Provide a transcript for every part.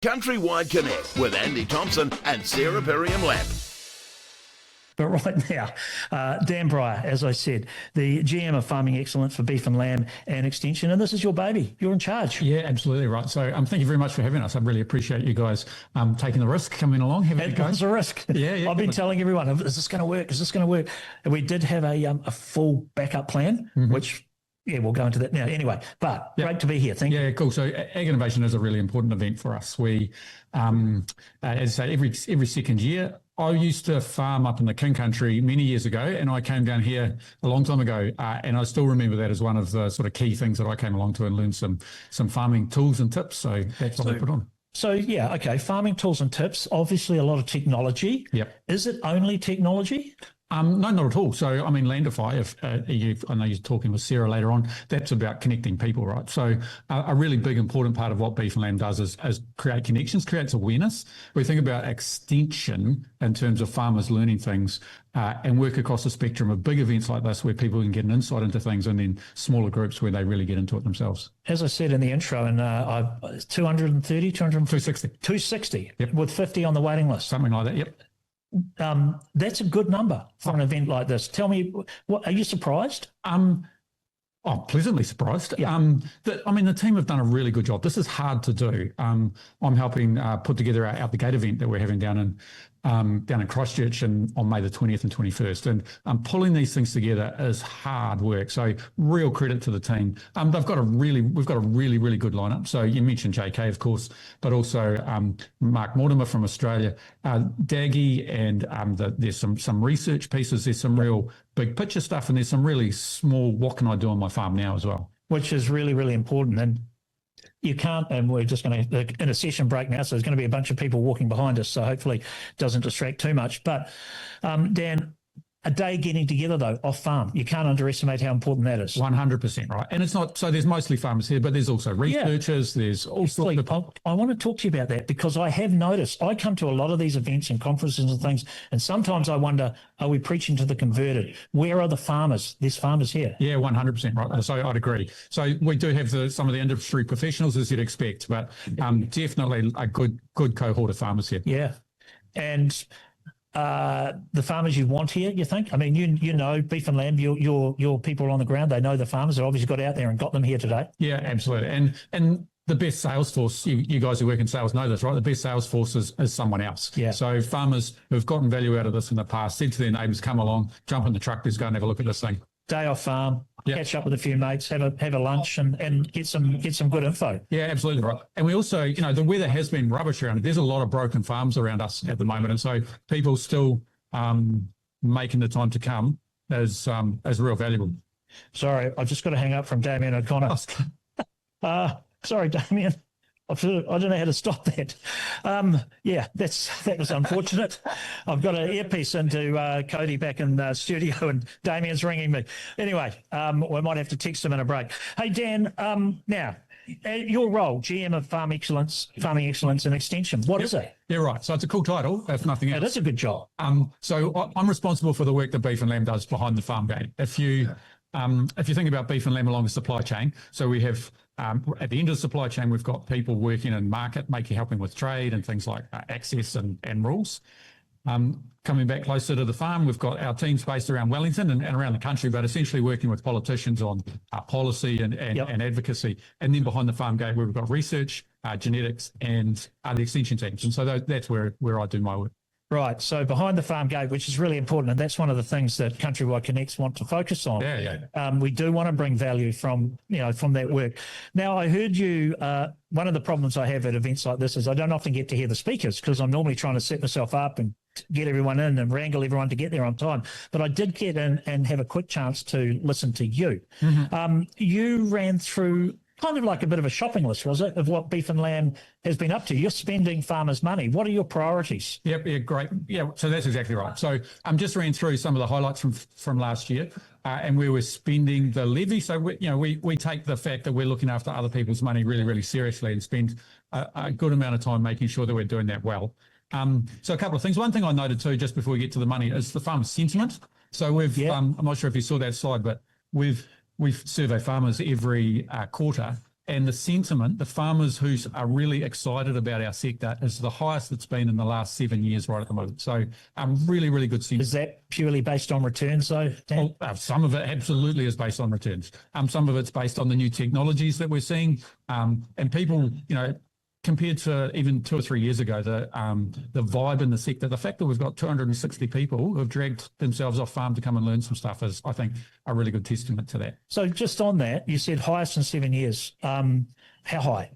CountryWide Connect with Andy Thompson and Sarah Perriam-Lampp. But right now, Dan Brier, as I said, the GM of Farming Excellence for Beef and Lamb and Extension, and this is your baby. You're in charge. Yeah, absolutely right. So thank you very much for having us. I really appreciate you guys taking the risk, coming along, having a go. It was a risk. Yeah. I've been telling everyone, is this going to work? Is this going to work? And we did have a full backup plan, which... Yeah, we'll go into that now. Anyway, but great to be here. Thank you. Yeah, cool. So Ag Innovation is a really important event for us. We, as I say, every second year, I used to farm up in the King Country many years ago, and I came down here a long time ago, and I still remember that as one of the sort of key things that I came along to and learned some farming tools and tips. So that's what I put on. So, yeah, okay, farming tools and tips, obviously a lot of technology. Yep. Is it only technology? No, not at all. So, I mean, Landify, I know you're talking with Sarah later on, that's about connecting people, right? So a really big, important part of what Beef and Lamb does is create connections, creates awareness. We think about extension in terms of farmers learning things and work across the spectrum of big events like this where people can get an insight into things, and then smaller groups where they really get into it themselves. As I said in the intro, and 230, 260? 260, yep. With 50 on the waiting list. Something like that, yep. That's a good number for an event like this. Tell me, are you surprised? Pleasantly surprised. Yeah. The team have done a really good job. This is hard to do. I'm helping put together our Out the Gate event that we're having down in Christchurch on May the 20th and 21st. And pulling these things together is hard work. So real credit to the team. We've got a really good lineup. So you mentioned JK, of course, but also Mark Mortimer from Australia, Daggy, and there's some research pieces. There's some real big picture stuff, and there's some really small, what can I do on my farm now as well? Which is really, really important. And you can't, and we're just going to, in a session break now, so there's going to be a bunch of people walking behind us, so hopefully it doesn't distract too much. But Dan, a day getting together, though, off farm, you can't underestimate how important that is. 100%, right? And it's not, so there's mostly farmers here, but there's also researchers, there's all sorts of... I want to talk to you about that, because I have noticed, I come to a lot of these events and conferences and things, and sometimes I wonder, are we preaching to the converted? Where are the farmers? There's farmers here. Yeah, 100%, right? So I'd agree. So we do have some of the industry professionals, as you'd expect, but definitely a good cohort of farmers here. Yeah. And... the farmers you want here, you think? I mean, you know, Beef and Lamb, your people on the ground, they know the farmers. They obviously got out there and got them here today. Yeah, absolutely. And the best sales force, you guys who work in sales know this, right? The best sales force is someone else. Yeah. So farmers who've gotten value out of this in the past said to their neighbours, come along, jump in the truck, let's go and have a look at this thing. Day off farm, catch up with a few mates, have a lunch and get some good info. Yeah, absolutely right. And we also, the weather has been rubbish around it. There's a lot of broken farms around us at the moment, and so people still making the time to come is real valuable. Sorry, I've just got to hang up from Damien O'Connor. Sorry, Damien. I don't know how to stop that. That was unfortunate. I've got an earpiece into Cody back in the studio, and Damien's ringing me. Anyway, we might have to text him in a break. Hey, Dan, now, your role, GM of Farming Excellence and Extension, what is it? Yeah, right. So it's a cool title, if nothing else. It is a good job. So I'm responsible for the work that Beef and Lamb does behind the farm gate. If you think about Beef and Lamb along the supply chain, so we have... at the end of the supply chain, we've got people working in market, helping with trade and things like access and rules. Coming back closer to the farm, we've got our teams based around Wellington and around the country, but essentially working with politicians on policy and advocacy. And then behind the farm gate, we've got research, genetics, and the extension teams. And so that's where I do my work. Right. So behind the farm gate, which is really important, and that's one of the things that CountryWide Connects want to focus on. Yeah. We do want to bring value from that work. Now, I heard you. One of the problems I have at events like this is I don't often get to hear the speakers because I'm normally trying to set myself up and get everyone in and wrangle everyone to get there on time. But I did get in and have a quick chance to listen to you. Mm-hmm. You ran through kind of like a bit of a shopping list, was it, of what Beef and Lamb has been up to? You're spending farmers' money. What are your priorities? Yep, yeah, great. Yeah, so that's exactly right. So I'm just ran through some of the highlights from last year, and we were spending the levy. So we take the fact that we're looking after other people's money really, really seriously and spend a good amount of time making sure that we're doing that well. So a couple of things. One thing I noted too, just before we get to the money, is the farmer sentiment. So we've, I'm not sure if you saw that slide, but we survey farmers every quarter, And the sentiment, the farmers who are really excited about our sector is the highest it's been in the last 7 years right at the moment. So really, really good sentiment. Is that purely based on returns though, Dan? Well, some of it absolutely is based on returns. Some of it's based on the new technologies that we're seeing. And people, compared to even 2 or 3 years ago, the vibe in the sector, the fact that we've got 260 people who have dragged themselves off farm to come and learn some stuff is, I think, a really good testament to that. So just on that, you said highest in 7 years. How high?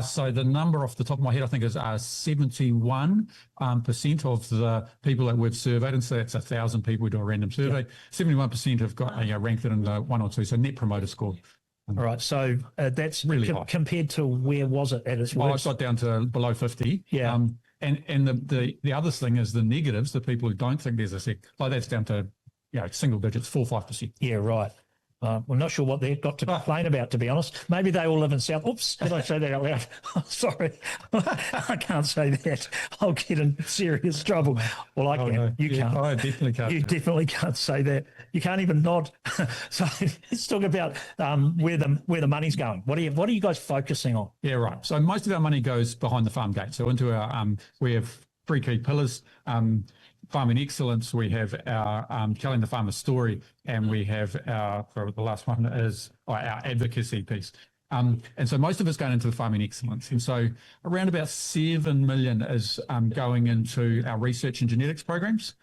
So the number off the top of my head, I think, is 71% of the people that we've surveyed, and so that's 1,000 people. We do a random survey. 71% have got ranked it in the 1 or 2, so net promoter score. All right, so that's really high compared to where was it at its worst? worst? Well, it got down to below 50. Yeah. And the other thing is the negatives, the people who don't think there's a sec, like that's down to single digits, 4-5%. Yeah, right. I'm not sure what they've got to complain about, to be honest. Maybe they all live in South. Oops, did I say that out loud? Sorry, I can't say that. I'll get in serious trouble. Well, I can. No. You can't. I definitely can't. You definitely can't say that. You can't even nod. So let's talk about where the money's going. What are you guys focusing on? Yeah, right. So most of our money goes behind the farm gate. So into our we have 3 key pillars. Farming Excellence, we have our telling the farmer story, and we have for the last one is our advocacy piece. And so most of it's going into the Farming Excellence. And so around about 7 million is going into our research and genetics programs.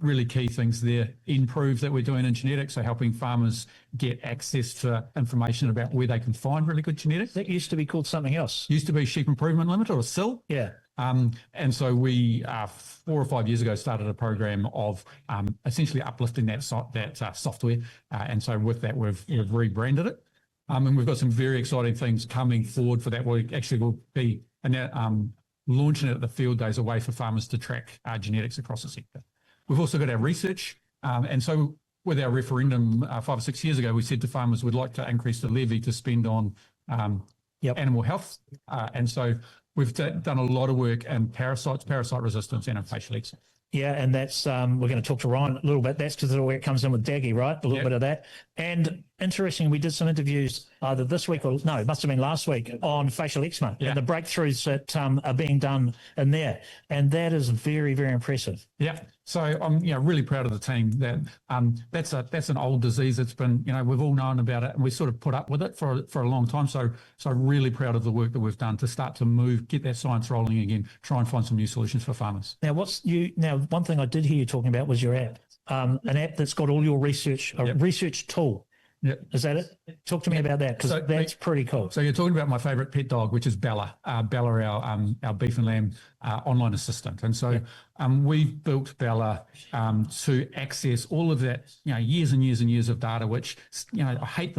Really key things there, improve that we're doing in genetics, so helping farmers get access to information about where they can find really good genetics. That used to be called something else. Used to be Sheep Improvement Limited, or SIL. Yeah. And so we 4 or 5 years ago started a program of essentially uplifting that software. And so with that, we've rebranded it. And we've got some very exciting things coming forward for that. We actually will be launching it at the field days, a way for farmers to track genetics across the sector. We've also got our research. And so with our referendum 5 or 6 years ago, we said to farmers we'd like to increase the levy to spend on animal health. And so we've done a lot of work in parasite resistance, and in facial excellence. Yeah, and that's we're going to talk to Ryan a little bit. That's because of where it comes in with Daggy, right? A little bit of that. And interesting, we did some interviews either this week or it must have been last week on facial eczema and the breakthroughs that are being done in there, and that is very, very impressive. Yeah. So I'm really proud of the team. That that's an old disease that's been we've all known about it, and we sort of put up with it for a long time. So really proud of the work that we've done to start to get that science rolling again, try and find some new solutions for farmers. Now one thing I did hear you talking about was your app, an app that's got all your research, a research tool. Yep. Is that it? Talk to me about that, because that's pretty cool. So you're talking about my favourite pet dog, which is Bella. Bella, our beef and lamb online assistant. And so we've built Bella to access all of that, years and years and years of data, which, I hate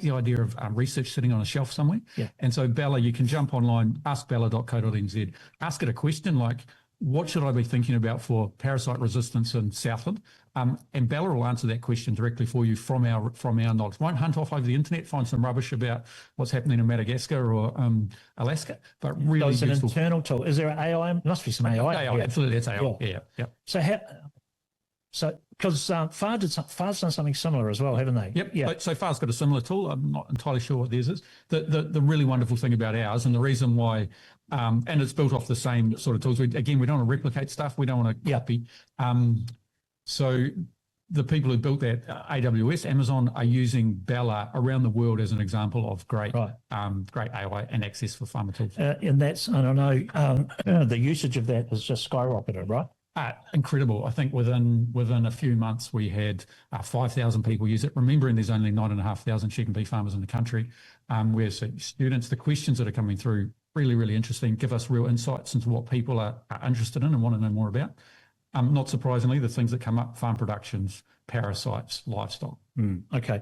the idea of research sitting on a shelf somewhere. Yeah. And so Bella, you can jump online, askbella.co.nz, ask it a question like, what should I be thinking about for parasite resistance in Southland? And Bella will answer that question directly for you from our knowledge. Won't hunt off over the internet, find some rubbish about what's happening in Madagascar or Alaska, but really it's useful. An internal tool. Is there an AI? There must be some AI. AI, absolutely, it's AI. Yeah. So because FAR's done something similar as well, haven't they? Yep. Yeah. So FAR's got a similar tool. I'm not entirely sure what theirs is. The really wonderful thing about ours, and the reason why, and it's built off the same sort of tools. We don't want to replicate stuff. We don't want to copy. So the people who built that, AWS, Amazon, are using Bella around the world as an example of great AI and access for farmer tools. And I know the usage of that has just skyrocketed, right? Incredible. I think within a few months we had 5,000 people use it. Remembering there's only 9,500 sheep and beef farmers in the country. Where students, the questions that are coming through, really, really interesting, give us real insights into what people are interested in and want to know more about. Not surprisingly, the things that come up: farm productions, parasites, livestock. Okay.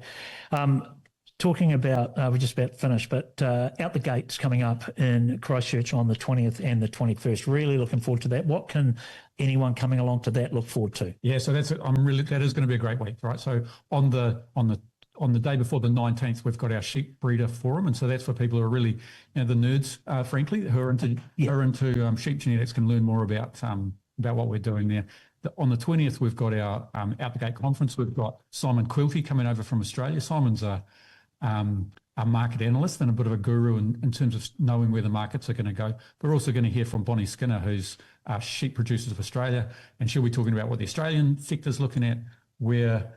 Talking about, we're just about finished, but Out the Gate's coming up in Christchurch on the 20th and the 21st. Really looking forward to that. What can anyone coming along to that look forward to? Yeah, so that is going to be a great week, right? So on the day before the 19th, we've got our sheep breeder forum, and so that's for people who are really, the nerds, frankly, who are into sheep genetics, can learn more about what we're doing there. On the 20th, we've got our Out the Gate conference. We've got Simon Quilty coming over from Australia. Simon's a market analyst and a bit of a guru in terms of knowing where the markets are going to go. We're also going to hear from Bonnie Skinner, who's Sheep Producers of Australia, and she'll be talking about what the Australian sector's looking at, where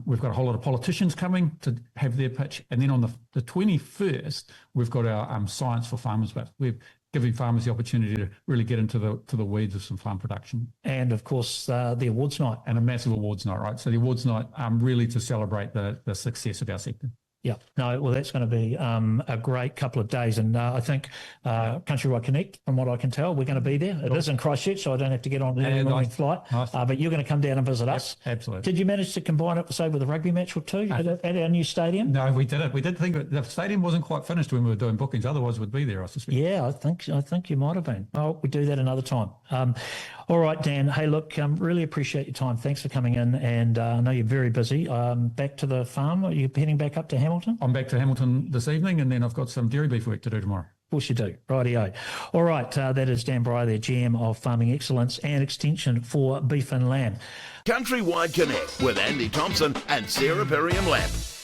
we've got a whole lot of politicians coming to have their pitch. And then on the 21st, we've got our Science for Farmers. But we're giving farmers the opportunity to really get into the weeds of some farm production. And, of course, the awards night. And a massive awards night, right? So the awards night really to celebrate the success of our sector. Yeah, no, well, that's going to be a great couple of days. And I think CountryWide Connect, from what I can tell, we're going to be there. It is in Christchurch, so I don't have to get on an early morning flight. Nice. But you're going to come down and visit us. Absolutely. Did you manage to combine it, say, with a rugby match or two at our new stadium? No, we didn't. We did think that the stadium wasn't quite finished when we were doing bookings. Otherwise, we'd be there, I suspect. Yeah, I think you might have been. Oh, we do that another time. All right, Dan. Hey, look, really appreciate your time. Thanks for coming in. And I know you're very busy. Back to the farm. Are you heading back up to Hamilton? I'm back to Hamilton this evening, and then I've got some dairy beef work to do tomorrow. Of course you do. Rightio. All right, that is Dan Brier, the GM of Farming Excellence and Extension for Beef and Lamb. CountryWide Connect with Andy Thompson and Sarah Perriam-Lampp.